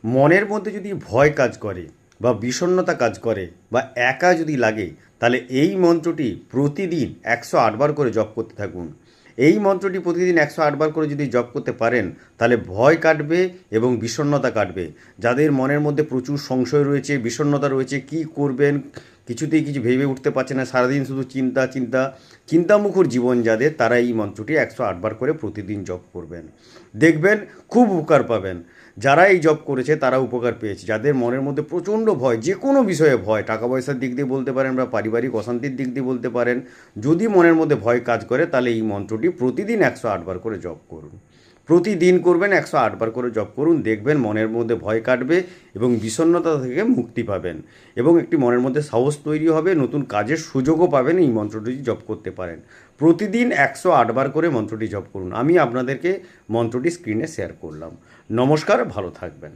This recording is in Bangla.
মনের মধ্যে যদি ভয় কাজ করে বা বিষণ্ণতা কাজ করে বা একা যদি লাগে, তাহলে এই মন্ত্রটি প্রতিদিন 108 বার করে জপ করতে থাকুন। এই মন্ত্রটি প্রতিদিন 108 বার করে যদি জপ করতে পারেন, তাহলে ভয় কাটবে এবং বিষণ্ণতা কাটবে। যাদের মনের মধ্যে প্রচুর সংশয় রয়েছে, বিষণ্ণতা রয়েছে, কি করবেন কিছুতেই কিছু ভেবে উঠতে পারছে না, সারাদিন শুধু চিন্তা চিন্তা, চিন্তামুখর জীবন যাদের, তারা এই মন্ত্রটি 108 বার করে প্রতিদিন জপ করবেন। দেখবেন খুব উপকার পাবেন। যারা এই জব করেছে তারা উপকার পেয়েছে। যাদের মনের মধ্যে প্রচণ্ড ভয়, যে কোনো বিষয়ে ভয়, টাকা পয়সার দিক দিয়ে বলতে পারেন বা পারিবারিক অশান্তির দিক দিয়ে বলতে পারেন, যদি মনের মধ্যে ভয় কাজ করে তাহলে এই মন্ত্রটি প্রতিদিন 108 বার করে জপ করুন। প্রতিদিন করবেন, 108 বার করে জপ করুন। দেখবেন মনের মধ্যে ভয় কাটবে এবং বিষণ্ণতা থেকে মুক্তি পাবেন এবং একটি মনের মধ্যে সাহস তৈরি হবে, নতুন কাজের সুযোগও পাবেন এই মন্ত্রটি জপ করতে পারেন। প্রতিদিন 108 বার করে মন্ত্রটি জপ করুন। আমি আপনাদেরকে মন্ত্রটি স্ক্রিনে শেয়ার করলাম। নমস্কার, ভালো থাকবেন।